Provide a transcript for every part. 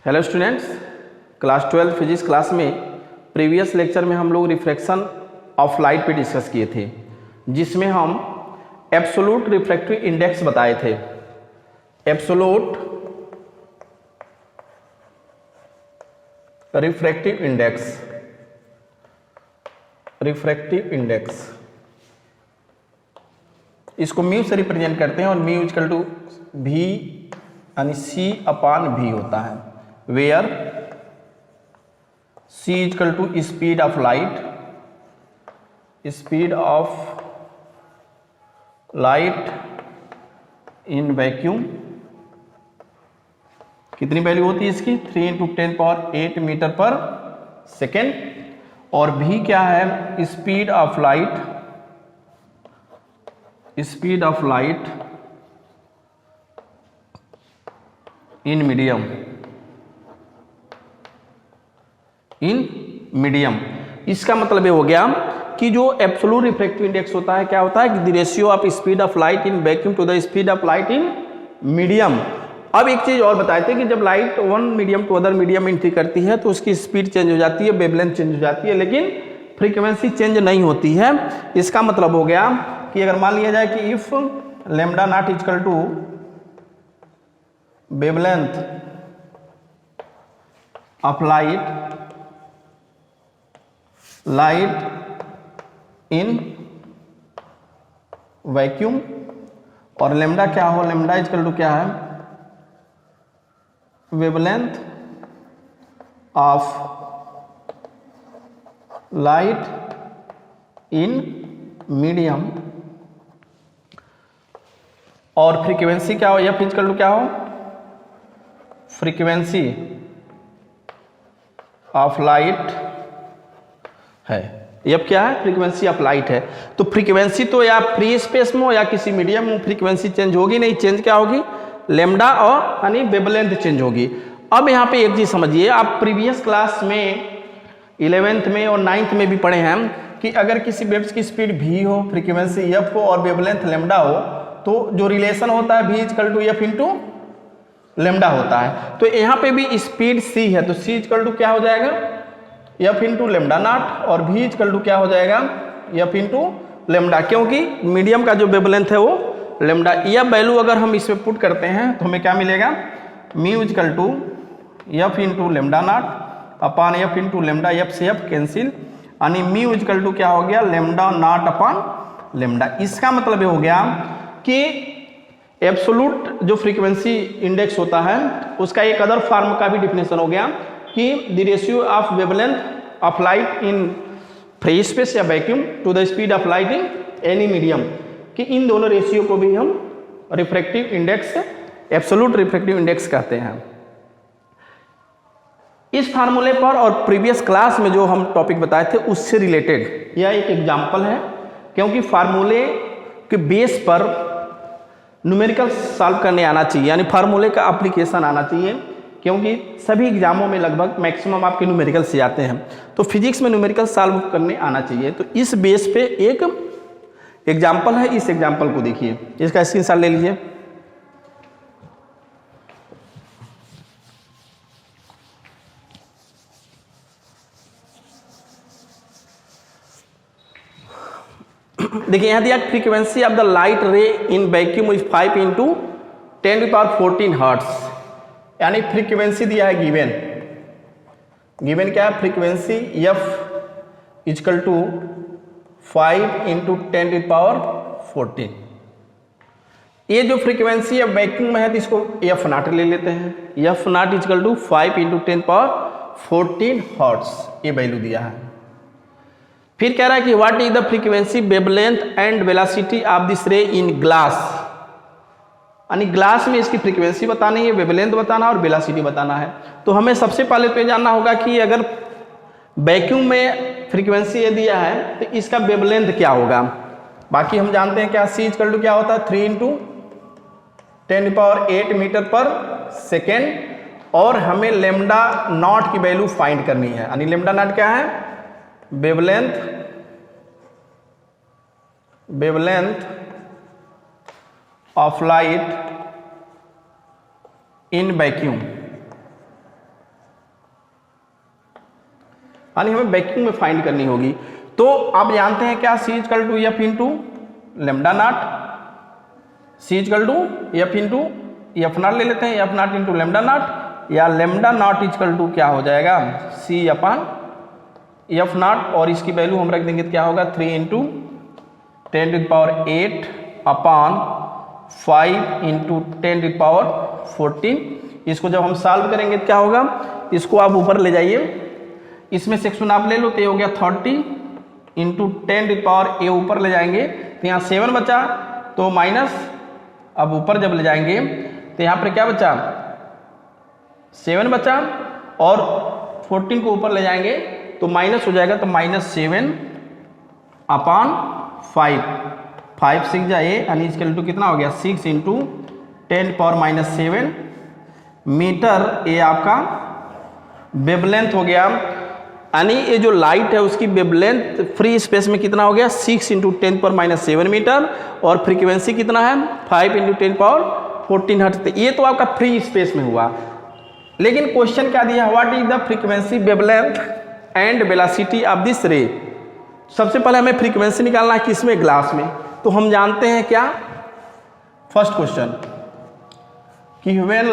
Hello students, class 12 physics class में previous lecture में हम लोग रिफ्रैक्शन ऑफ लाइट पे डिस्कस किए थे, जिसमें हम एब्सोल्यूट रिफ्रैक्टिव इंडेक्स बताए थे। एब्सोल्यूट रिफ्रैक्टिव इंडेक्स इसको म्यू से रिप्रेजेंट करते हैं और म्यू इक्वल टू भी यानी सी अपान भी होता है, where c equal to speed of light in vacuum. कितनी वैल्यू होती है इसकी? 3 × 10⁸ मीटर पर सेकेंड। और भी क्या है? Speed of light in medium. इसका मतलब ये हो गया कि जो एब्सोल्यूट रिफ्रैक्टिव इंडेक्स होता है, क्या होता है कि the ratio of speed of light in vacuum to the speed of light in medium. अब एक चीज और बताए थे कि जब light one medium to other medium entry करती है तो उसकी स्पीड चेंज हो जाती है, वेवलेंथ चेंज हो जाती है, लेकिन फ्रीक्वेंसी चेंज नहीं होती है। इसका मतलब हो गया कि अगर मान लिया जाए कि if lambda not equal to wavelength of light in vacuum, और लैम्डा क्या हो? लैम्डा इक्वल टू क्या है? Wavelength of light in medium, और फ्रीक्वेंसी क्या हो? एफ इक्वल टू क्या हो? फ्रीक्वेंसी ऑफ लाइट है। एफ क्या है? फ्रीक्वेंसी ऑफ लाइट है। तो फ्रीक्वेंसी तो या फ्री स्पेस में हो या किसी मीडियम में फ्रीक्वेंसी चेंज होगी नहीं। चेंज क्या होगी? लैम्डा और यानी वेवलेंथ चेंज होगी। अब यहाँ पे एक चीज समझिए, आप प्रीवियस क्लास में 11th में और 9th में भी पढ़े हैं कि अगर किसी वेव्स की स्पीड v हो, फ्रीक्वेंसी एफ हो और वेवलेंथ लैम्डा हो, तो जो रिलेशन होता है v equal to F into lambda होता है। तो यहाँ पे भी स्पीड c है, तो c इक्वल टू क्या हो जाएगा? एफ इंटू लैम्डा नॉट, और v इक्वल टू क्या हो जाएगा? एफ इंटू लैम्डा, क्योंकि मीडियम का जो वेवलेंथ है वो लैम्डा। यह वैल्यू अगर हम इसमें पुट करते हैं तो हमें क्या मिलेगा? Mu equal to F into lambda not upon f into lambda, f से एफ कैंसिल, यानी म्यू इक्वल टू क्या हो गया? Lambda not upon lambda. इसका मतलब ये हो गया कि एब्सोल्यूट जो फ्रीक्वेंसी इंडेक्स होता है उसका एक अदर फॉर्म का भी डिफिनेशन हो गया कि the ratio of wavelength of light in free space या vacuum to the speed of light in any medium, कि इन दोनों रेशियो को भी हम refractive index, absolute refractive index कहते हैं। इस फार्मूले पर और प्रीवियस क्लास में जो हम टॉपिक बताए थे उससे रिलेटेड यह एक एग्जांपल है, क्योंकि फार्मूले के बेस पर न्यूमेरिकल सॉल्व करने आना चाहिए, यानी फार्मूले का एप्लीकेशन आना चाहिए, क्योंकि सभी एग्जामों में लगभग मैक्सिमम आपके न्यूमेरिकल से आते हैं। तो फिजिक्स में न्यूमेरिकल सॉल्व करने आना चाहिए। तो इस बेस पे एक एग्जाम्पल है, इस एग्जाम्पल को देखिए, इसका स्क्रीनशॉट ले लीजिए। देखिए यहाँ दिया frequency of the light ray in vacuum is 5 × 10⁻14 hertz, यानी फ्रीक्वेंसी दिया है गिवन क्या है? Frequency f equal to 5 × 10⁻14। ये जो फ्रीक्वेंसी है वैक्यूम में है तो इसको एफ नॉट ले लेते हैं। F not equal to 5 × 10⁻14 hertz, ये वैल्यू दिया है। फिर कह रहा है कि what is the frequency, wavelength and velocity of this ray in glass, यानी ग्लास में इसकी फ्रीक्वेंसी बतानी है, वेवलेंथ बताना और वेलोसिटी बताना है। तो हमें सबसे पहले तो जानना होगा कि अगर वैक्यूम में फ्रीक्वेंसी ये दिया है तो इसका वेवलेंथ क्या होगा। बाकी हम जानते हैं क्या, c इक्वल टू क्या होता है? 3 × 10⁸ मीटर पर सेकेंड, और हमें लैम्डा नॉट की वैल्यू फाइंड करनी है, यानी लैम्डा नॉट क्या है? Wavelength of light in vacuum, यानी हमें वैक्यूम में फाइंड करनी होगी। तो आप जानते हैं क्या, C equal to F into lambda naught, C equal to F into F naught ले लेते हैं, F naught into lambda naught, या लेमडा नॉट इक्वल टू क्या हो जाएगा, सी अपान एफ नॉट, और इसकी वैल्यू हम रख देंगे क्या होगा 3 इंटू 10⁸ अपान 5 इंटू 10⁴। इसको जब हम सॉल्व करेंगे क्या होगा, इसको आप ऊपर ले जाइए, इसमें सेक्शन आप ले लो तो ये हो गया 30 इंटू 10⁻, ये ऊपर ले जाएंगे तो यहाँ 7 बचा, तो माइनस, अब ऊपर जब ले जाएंगे तो यहाँ पर क्या बचा 7 बचा, और 14 को ऊपर ले जाएंगे तो माइनस हो जाएगा, तो -7 अपान 5, 5 6 जाए यानी इसके टू कितना हो गया 6 इंटू 10⁻⁻7 मीटर, ये आपका वेवलेंथ हो गया। यानी ये जो लाइट है उसकी वेवलेंथ फ्री स्पेस में कितना हो गया 6 इंटू 10⁻⁷ मीटर, और फ्रीक्वेंसी कितना है 5 इंटू 10⁻14 हर्ट्ज। ये तो आपका फ्री स्पेस में हुआ, लेकिन क्वेश्चन क्या दिया, what is the frequency wavelength and velocity of this रे। सबसे पहले हमें फ्रीक्वेंसी निकालना है किसमें, ग्लास में। तो हम जानते हैं क्या, फर्स्ट क्वेश्चन कि when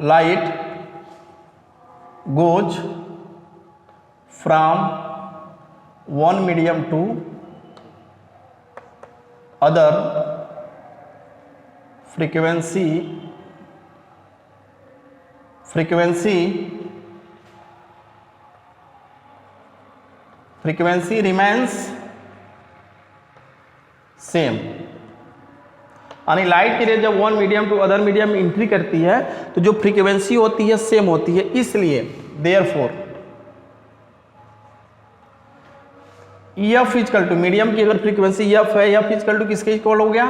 light goes from one medium to other, frequency remains same. यानी लाइट की रे जब one medium to other medium में एंट्री करती है तो जो फ्रीक्वेंसी होती है सेम होती है, इसलिए therefore f equal to, medium की अगर फ्रीक्वेंसी एफ है, एफ इक्वल टू किसके इक्वल हो गया,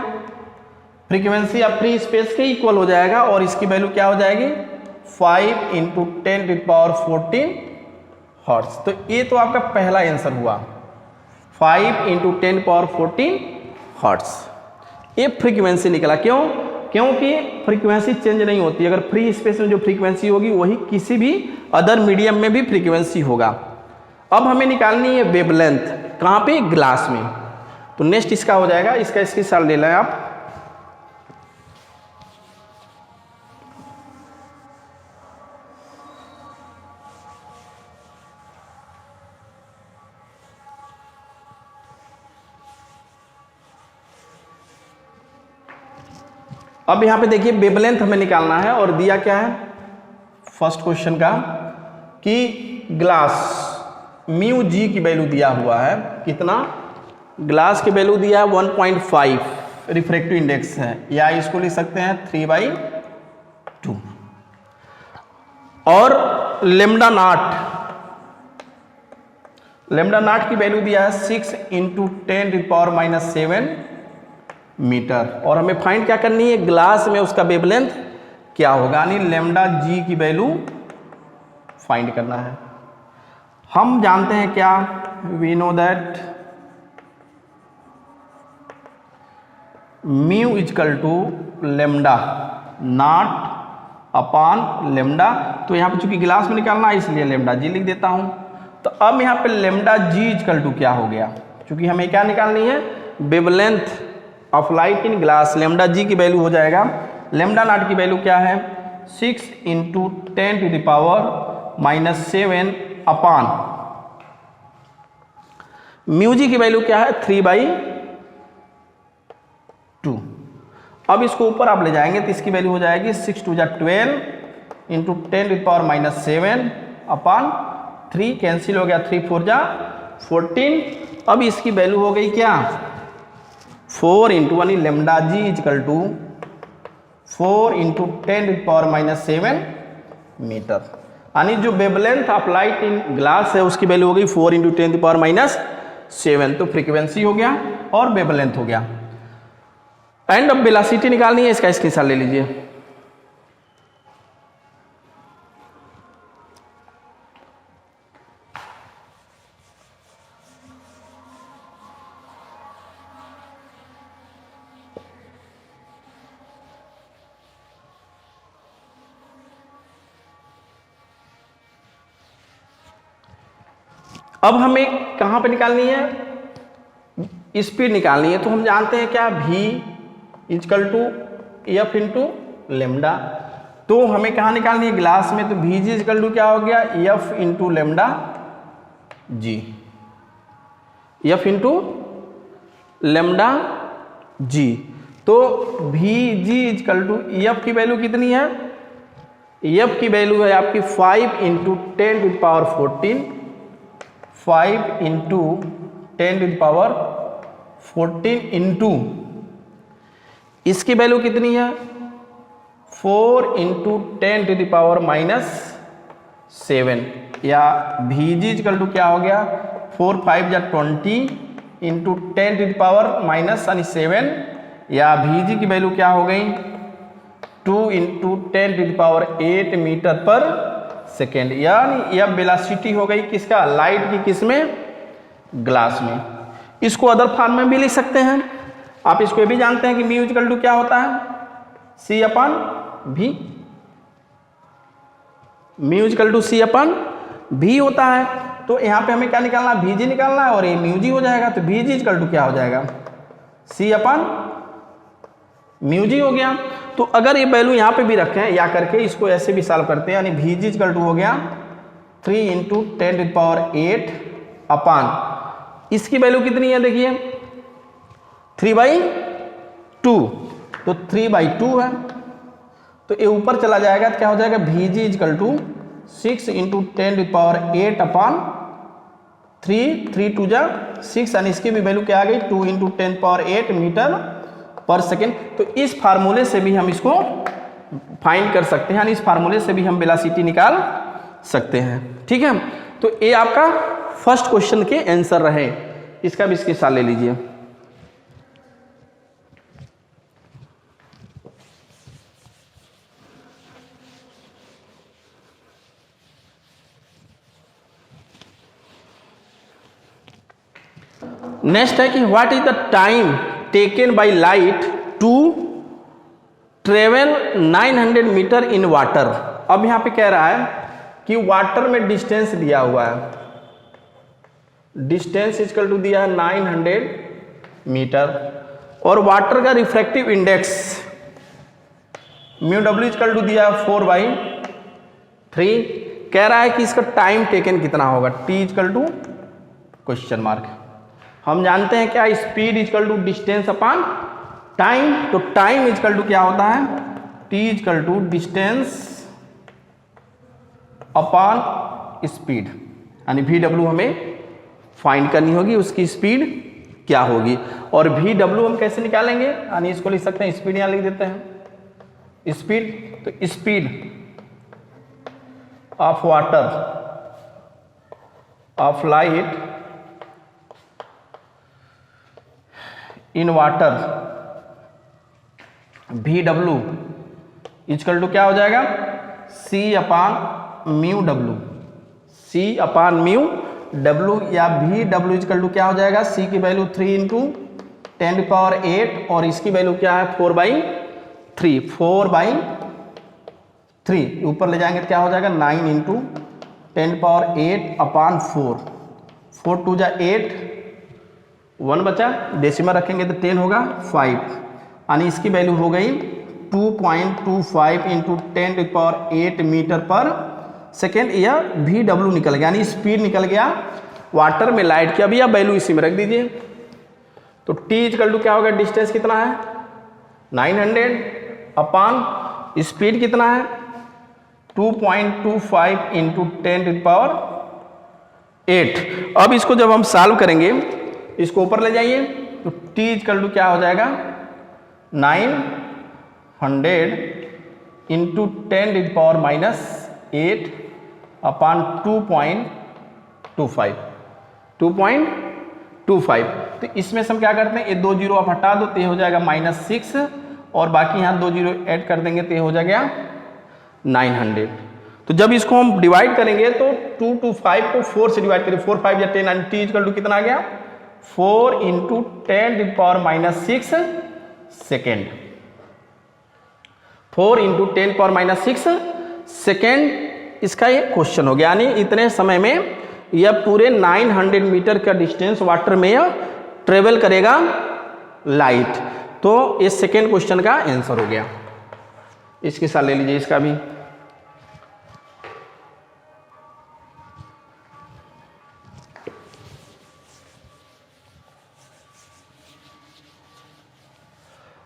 फ्रीक्वेंसी ऑफ फ्री स्पेस के इक्वल हो जाएगा, और इसकी वैल्यू क्या हो जाएगी 5 इंटू 10⁻14 हर्ट्ज। तो ये तो आपका पहला आंसर हुआ 5 इंटू 10⁻14 हर्ट्ज। ये फ्रीक्वेंसी निकला, क्यों, क्योंकि फ्रीक्वेंसी चेंज नहीं होती, अगर फ्री स्पेस में जो फ्रीक्वेंसी होगी वही किसी भी अदर मीडियम में भी फ्रीक्वेंसी होगा। अब हमें निकालनी है वेवलेंथ, कहाँ पे, ग्लास में। तो नेक्स्ट इसका हो जाएगा, इसका स्क्रीनशॉट ले लें आप। अब यहाँ पे देखिए वेवलेंथ हमें निकालना है, और दिया क्या है फर्स्ट क्वेश्चन का कि ग्लास म्यू जी की वैल्यू दिया हुआ है, कितना, ग्लास की वैल्यू दिया है 1.5 रिफ्रैक्टिव इंडेक्स है, या इसको लिख सकते हैं 3/2, और लेमडा नॉट की वैल्यू दिया है 6 इंटू 10⁻⁷ मीटर, और हमें फाइंड क्या करनी है, ग्लास में उसका वेवलेंथ क्या होगा, यानी लेमडा जी की वैल्यू फाइंड करना है। हम जानते हैं क्या, we know that mu equal to lambda not upon lambda, तो यहाँ पे चूंकि ग्लास में निकालना है इसलिए लेमडा जी लिख देता हूं। तो अब यहाँ पे लेमडा जी इक्वल टू क्या हो गया, क्योंकि हमें क्या निकालनी है, wavelength of light in glass, lambda G की वैल्यू हो जाएगा, लेमडा नॉट की वैल्यू क्या है 6 इंटू 10⁻⁷ अपान म्यू जी की वैल्यू क्या है 3/2। अब इसको ऊपर आप ले जाएंगे तो इसकी वैल्यू हो जाएगी 6 2 12 इंटू 10⁻⁷ अपान 3, कैंसिल हो गया 3 4 14। अब इसकी वैल्यू हो गई क्या 4 इंटू, यानी lambda g equal to 4 into 10⁻⁷ metre, यानी जो wavelength of light in glass है उसकी वैल्यू हो गई 4 इंटू 10⁻⁷। तो फ्रीक्वेंसी हो गया और वेवलेंथ हो गया। एंड अब वेलोसिटी निकालनी है, इसका स्क्रीनशॉट ले लीजिए। अब हमें कहाँ पे निकालनी है, स्पीड निकालनी है। तो हम जानते हैं क्या, v equal to F into lambda. तो हमें कहाँ निकालनी है, ग्लास में। तो वी जी इजकल टू क्या हो गया, f into lambda g, f into lambda g. तो v g equal to f की वैल्यू कितनी है, एफ की वैल्यू है आपकी 5 into 10 to the power 14, 5 into 10 to the power 14 into इसकी वैल्यू कितनी है 4 इंटू 10 टू द पावर -7, या वी जी इजकल टू क्या हो गया 4 5 या 20 इंटू 10 टू द पावर -7, या वी जी की वैल्यू क्या हो गई 2 into 10 to the power 8 metre पर सेकेंड। यानी यह वेलोसिटी हो गई किसका, लाइट की, किसमें, ग्लास में। इसको अदर फॉर्म में भी लिख सकते हैं आप। इसको ये भी जानते हैं कि म्यू इक्वल टू क्या होता है, सी अपन भी, म्यू इक्वल टू सी अपन भी होता है। तो यहाँ पे हमें क्या निकालना, वी जी निकालना है, और ये म्यू जी हो जाएगा। तो वी जी इक्वल टू क्या हो जाएगा, सी अपन म्यू जी हो गया। तो अगर ये वैल्यू यहाँ पे भी रखें या करके इसको ऐसे भी सॉल्व करते हैं, यानी वी जी इक्वल टू हो गया 3 इंटू 10 टू द पावर 8 अपान इसकी वैल्यू कितनी है, देखिए 3/2, तो 3/2 है। तो ये ऊपर चला जाएगा तो क्या हो जाएगा, v g equal to 6 into 10 to the power 8 upon 3 2 जा 6, यानी इसकी भी वैल्यू क्या आ गई 2 इंटू 10 पावर 8 मीटर पर सेकेंड। तो इस फार्मूले से भी हम इसको फाइंड कर सकते हैं, यानी इस फार्मूले से भी हम वेलोसिटी निकाल सकते हैं। ठीक है, तो ये आपका फर्स्ट क्वेश्चन के आंसर रहे। इसका भी इसके साथ ले लीजिए। नेक्स्ट है कि what is the time taken by light to travel 900 metre in water. अब यहां पे कह रहा है कि वाटर में डिस्टेंस दिया हुआ है, डिस्टेंस इक्वल टू दिया है 900 मीटर, और वाटर का रिफ्रैक्टिव इंडेक्स म्यू डब्ल्यू इक्वल टू दिया है 4/3। कह रहा है कि इसका टाइम टेकन कितना होगा, t equal to question mark. हम जानते हैं क्या, speed equal to distance upon time. तो टाइम इक्वल टू क्या होता है, t equal to distance upon speed, यानी वी डब्ल्यू हमें फाइंड करनी होगी, उसकी स्पीड क्या होगी। और वी डब्ल्यू हम कैसे निकालेंगे, यानी इसको लिख सकते हैं, स्पीड यहां लिख देते हैं स्पीड। तो speed of water of light in water V W equal to क्या हो जाएगा, C upon mu W, C upon mu W, या वी डब्ल्यू इक्वल टू क्या हो जाएगा, सी की वैल्यू 3 इंटू 10 टू पावर 8, और इसकी वैल्यू क्या है 4/3, 4/3 ऊपर ले जाएंगे तो क्या हो जाएगा 9 इंटू 10 पावर 8 अपान 4, 4 2 जा 8, 1 बचा, डेसिमल रखेंगे तो 10 होगा 5, यानी इसकी वैल्यू हो गई 2.25 इंटू 10 टू पावर 8 मीटर पर सेकेंड। यह वी डब्ल्यू निकल गया, यानी स्पीड निकल गया वाटर में लाइट की। अभी आप वैल्यू इसी में रख दीजिए। तो टी इक्वल टू क्या होगा, डिस्टेंस कितना है 900 अपान स्पीड कितना है 2.25 इंटू 10 टू पावर 8। अब इसको जब हम सॉल्व करेंगे, इसको ऊपर ले जाइए, तो टी इक्वल टू क्या हो जाएगा 900 इंटू 10 टू पावर -8 अपान 2.25। तो इसमें से हम क्या करते हैं, ये 2 जीरो आप हटा दो तो ये हो जाएगा -6, और बाकी यहाँ 2 जीरो ऐड कर देंगे तो ये हो जाएगा 900। तो जब इसको हम डिवाइड करेंगे तो 2 to 5 को 4 से डिवाइड करें, 4 5 या 10, यानी टी इक्वल टू कितना आ गया 4 into 10 to power -6 second, 4 into 10 power -6 second. इसका ये क्वेश्चन हो गया, यानी इतने समय में यह पूरे 900 मीटर का डिस्टेंस वाटर में यह ट्रेवल करेगा लाइट। तो ये सेकेंड क्वेश्चन का आंसर हो गया। इसके साथ ले लीजिए इसका भी।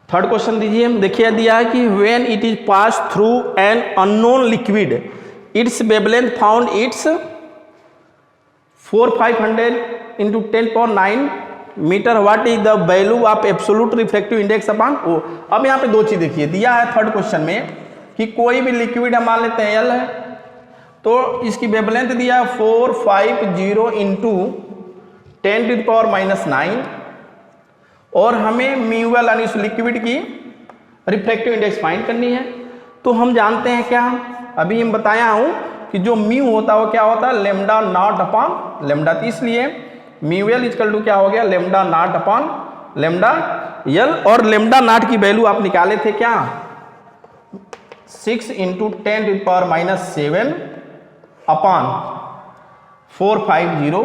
थर्ड क्वेश्चन दीजिए, देखिए दिया है कि when it is pass through an unknown liquid its wavelength found its 4500 into 10⁹ metre, what is the value of absolute refractive index upon o. अब यहाँ पे दो चीज देखिए, दिया है थर्ड क्वेश्चन में कि कोई भी लिक्विड हम मान लेते हैं एल है, तो इसकी वेवलेंथ दिया 450 इंटू 10⁻⁹ और हमें म्यूएल यानी उस लिक्विड की रिफ्रैक्टिव इंडेक्स फाइंड करनी है। तो हम जानते हैं क्या, अभी हम बताया हूं कि जो म्यू होता है वो क्या होता है, लेमडा नॉट अपॉन लेमडा। तो इसलिए म्यूएल इक्वल टू क्या हो गया, lambda naught upon lambda L. और लेमडा नॉट की वैल्यू आप निकाले थे क्या, 6 इंटू 10⁻⁷ अपॉन 450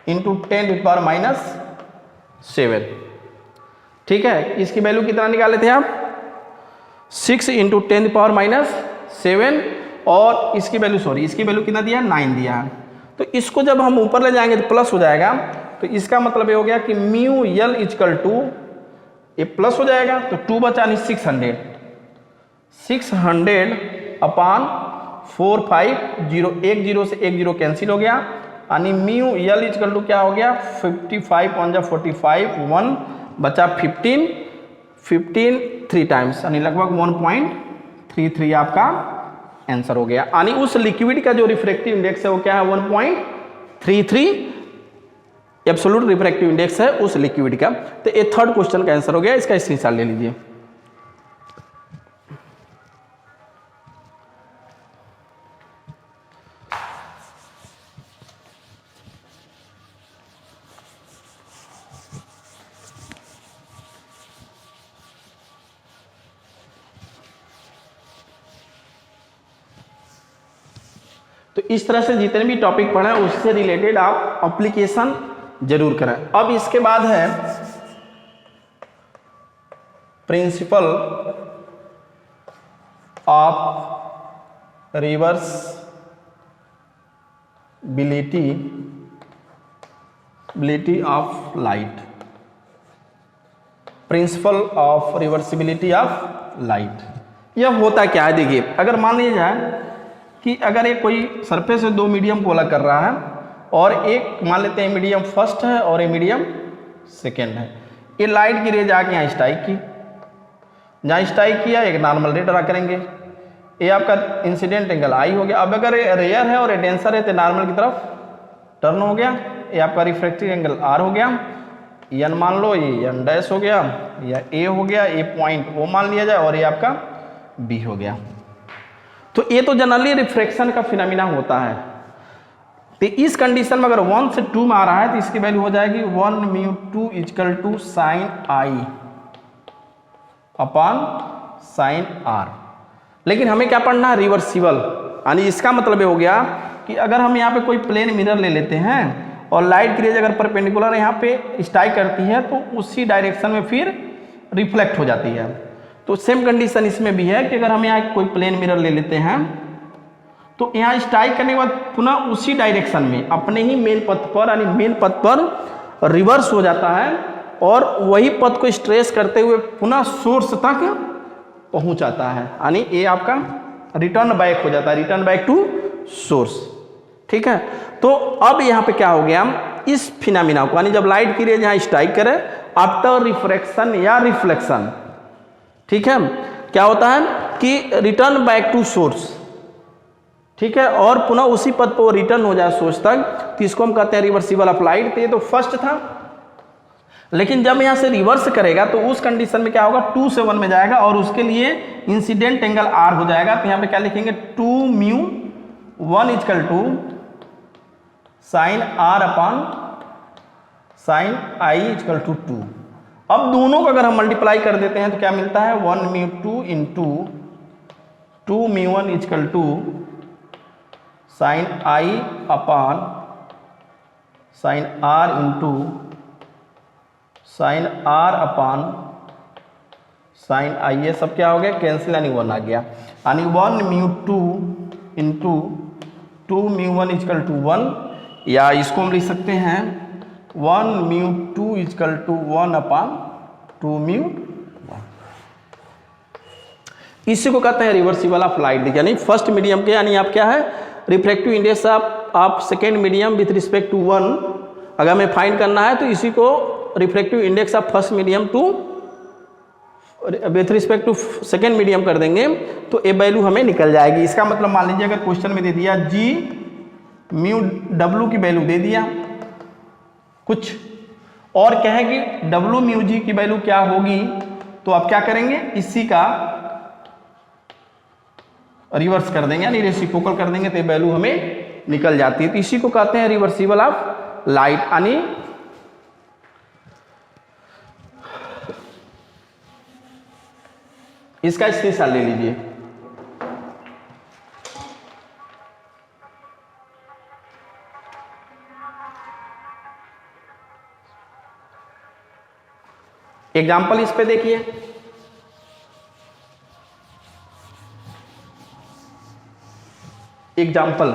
इंटू 10⁻⁷। ठीक है, इसकी वैल्यू कितना निकाले थे आप, 6 इंटू 10⁻⁷, और इसकी वैल्यू इसकी वैल्यू कितना दिया, 9 दिया है। तो इसको जब हम ऊपर ले जाएंगे तो प्लस हो जाएगा। तो इसका मतलब ये हो गया कि म्यू एल इक्वल टू, ये प्लस हो जाएगा तो 2 बचा नहीं 600 अपॉन 450, एक जीरो से एक जीरो कैंसिल हो गया, यानी म्यू एल इक्वल टू क्या हो गया, 55 1 जा 45, 1 बचा 15 3 टाइम्स, यानी लगभग 1.33 आपका आंसर हो गया। यानी उस लिक्विड का जो रिफ्रैक्टिव इंडेक्स है वो क्या है, 1.33 एब्सोल्यूट रिफ्रैक्टिव इंडेक्स है उस लिक्विड का। तो ये थर्ड क्वेश्चन का आंसर हो गया, इसका स्क्रीनशॉट ले लीजिए। तो इस तरह से जितने भी टॉपिक पढ़े उससे रिलेटेड आप एप्लीकेशन जरूर करें। अब इसके बाद है principle of reversibility of light. Principle of reversibility of light, यह होता क्या है, देखिए अगर मान लिया जाए कि अगर एक कोई सरफेस से दो मीडियम को अलग कर रहा है और एक मान लेते हैं मीडियम फर्स्ट है और ये मीडियम सेकेंड है, ये लाइट की रे जाके यहाँ स्ट्राइक की, जहाँ स्ट्राइक किया एक नॉर्मल रे ड्रा करेंगे, ये आपका इंसिडेंट एंगल आई हो गया। अब अगर रेयर है और डेंसर है तो नॉर्मल की तरफ टर्न हो गया, ये आपका रिफ्रैक्टिव एंगल आर हो गया, एन मान लो, ये एन डैश हो गया या ए हो गया, ए पॉइंट वो मान लिया जाए और ये आपका बी हो गया। तो ये तो जनरली रिफ्रैक्शन का फिनोमिना होता है। तो इस कंडीशन में अगर 1 से 2 में आ रहा है तो इसकी वैल्यू हो जाएगी 1 μ2 equal to sine I upon sine R. लेकिन हमें क्या पढ़ना है, रिवर्सिबल, यानी इसका मतलब ये हो गया कि अगर हम यहाँ पे कोई प्लेन मिरर ले लेते हैं और लाइट की रेज अगर परपेंडिकुलर यहाँ पे स्ट्राइक करती है तो उसी डायरेक्शन में फिर रिफ्लेक्ट हो जाती है। तो सेम कंडीशन इसमें भी है कि अगर हम यहाँ कोई प्लेन मिरर ले लेते हैं तो यहाँ स्ट्राइक करने के बाद पुनः उसी डायरेक्शन में अपने ही मेन पथ पर, यानी मेन पथ पर रिवर्स हो जाता है और वही पथ को स्ट्रेस करते हुए पुनः सोर्स तक पहुँच आता है, यानी ये आपका रिटर्न बैक हो जाता है, रिटर्न बैक टू सोर्स। ठीक है, तो अब यहाँ पे क्या हो गया, इस फिनोमिना को, यानी जब लाइट की रेज यहाँ स्ट्राइक करे आफ्टर रिफ्रैक्शन या रिफ्लेक्शन, ठीक है, क्या होता है कि रिटर्न बैक टू सोर्स, ठीक है, और पुनः उसी पथ पर वो रिटर्न हो जाए सोर्स तक, तो इसको हम कहते हैं रिवर्सिबल ऑफ लाइट। तो ये तो फर्स्ट था, लेकिन जब यहाँ से रिवर्स करेगा तो उस कंडीशन में क्या होगा, 2 से 1 में जाएगा और उसके लिए इंसिडेंट एंगल आर हो जाएगा। तो यहाँ पे क्या लिखेंगे, 2 μ1 equal to sine R upon sine I equal to 2। अब दोनों को अगर हम मल्टीप्लाई कर देते हैं तो क्या मिलता है, 1 μ2 into 2 μ1 equal to sine I upon sine R into sine R upon sine I, ये सब क्या हो गया कैंसिल, यानी 1 आ गया, यानी 1 mu 2 into 2 mu 1 equal to 1, या इसको हम लिख सकते हैं 1 mu 2 equal to 1 upon 2 mu 1। इसी को कहते हैं रिवर्सिबल ऑफ लाइट, यानी फर्स्ट मीडियम के, यानी आप क्या है रिफ्रैक्टिव इंडेक्स आप second medium with respect to 1 अगर हमें फाइंड करना है तो इसी को refractive index of first medium to with respect to second medium कर देंगे तो ए वैल्यू हमें निकल जाएगी। इसका मतलब मान लीजिए अगर क्वेश्चन में दे दिया जी म्यू डब्ल्यू की वैल्यू दे दिया कुछ और कहे कि डब्ल्यू म्यू जी की वैल्यू क्या होगी, तो आप क्या करेंगे इसी का रिवर्स कर देंगे, यानी रेसिप्रोकल कर देंगे तो ये वैल्यू हमें निकल जाती है। तो इसी को कहते हैं रिवर्सिबल ऑफ लाइट, यानी इसका स्क्रीनशॉट ले लीजिए। एग्जाम्पल इस पे देखिए, example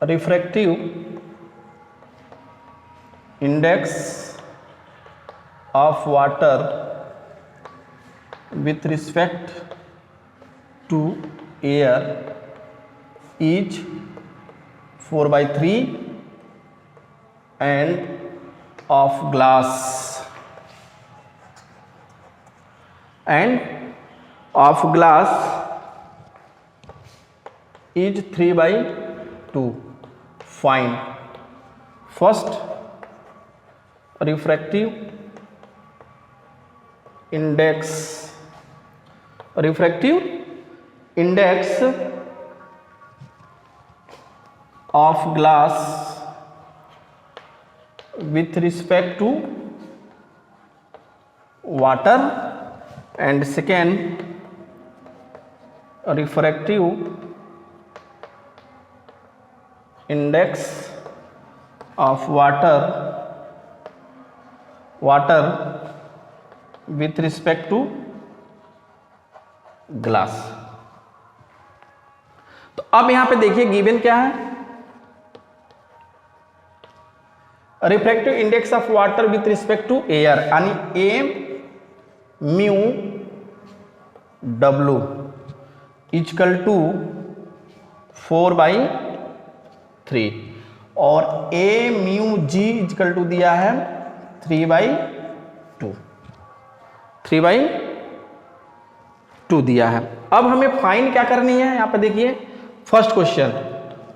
refractive index of water with respect to air is 4/3 and of glass is 3/2. Find first refractive index of glass with respect to water, and second refractive index of water with respect to glass. तो अब यहां पे देखिए given क्या है, refractive index of water with respect to air, यानी a mu W equal to 4/3 और a mu ji equal to दिया है 3/2 दिया है। अब हमें फाइंड क्या करनी है, यहां पे देखिए फर्स्ट क्वेश्चन,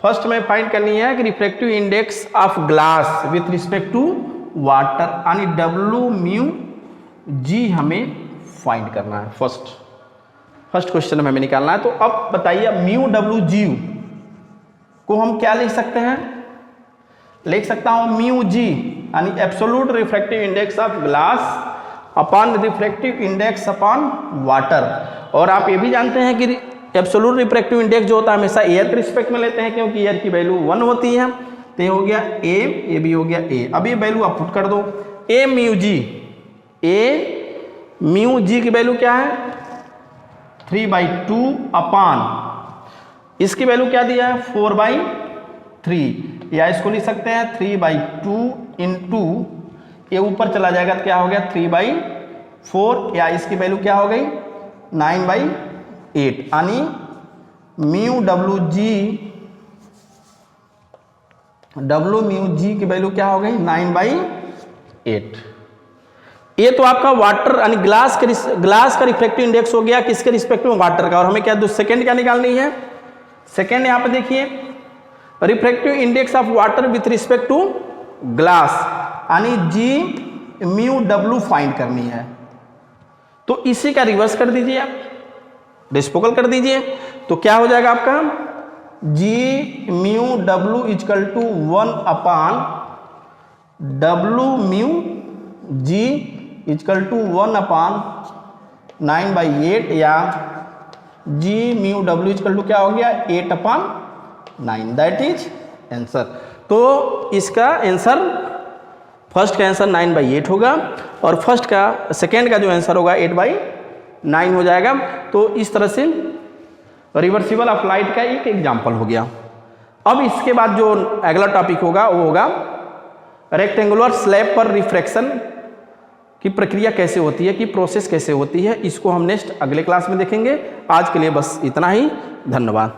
फर्स्ट में फाइंड करनी है कि refractive index of glass with respect to water, यानी डब्ल्यू म्यू जी हमें फाइंड करना है। फर्स्ट क्वेश्चन में हमें निकालना है। तो अब बताइए म्यू डब्ल्यू जी को हम क्या लिख सकते हैं, लिख सकता हूं म्यू जी यानी absolute refractive index of glass upon refractive index upon water. और आप ये भी जानते हैं कि एब्सोल्यूट रिफ्रैक्टिव इंडेक्स जो होता है हमेशा एयर के रिस्पेक्ट में लेते हैं, क्योंकि एयर की वैल्यू 1 होती है। तो ये हो गया ए, ये भी हो गया ए। अब ये वैल्यू आप पुट कर दो, ए म्यू जी की वैल्यू क्या है 3/2 अपॉन इसकी वैल्यू क्या दिया है 4/3, या इसको लिख सकते हैं 3/2 इंटू ये ऊपर चला जाएगा तो क्या हो गया 3/4, या इसकी वैल्यू क्या हो गई 9/8, यानी म्यू डब्ल्यू म्यू जी की वैल्यू क्या हो गई 9/8। ये तो आपका वाटर यानी ग्लास का रिफ्रैक्टिव इंडेक्स हो गया किसके रिस्पेक्ट में, वाटर का। और हमें क्या सेकेंड क्या निकालनी है, सेकेंड यहां पे देखिए refractive index of water with respect to glass, यानी जी म्यू डब्ल्यू फाइंड करनी है। तो इसी का रिवर्स कर दीजिए आप, रेसिप्रोकल कर दीजिए, तो क्या हो जाएगा आपका G mu W equal to 1 upon W mu ji equal to 1 upon 9/8 या G mu W equal to क्या हो गया 8/9, दैट इज आंसर। तो इसका आंसर, फर्स्ट का आंसर 9/8 होगा और फर्स्ट का सेकेंड का जो आंसर होगा 8/9 हो जाएगा। तो इस तरह से रिवर्सिबल ऑफ लाइट का एक एग्जाम्पल हो गया। अब इसके बाद जो अगला टॉपिक होगा वो होगा रेक्टेंगुलर स्लैब पर रिफ्रैक्शन की प्रक्रिया कैसे होती है, कि प्रोसेस कैसे होती है। इसको हम नेक्स्ट अगले क्लास में देखेंगे। आज के लिए बस इतना ही, धन्यवाद।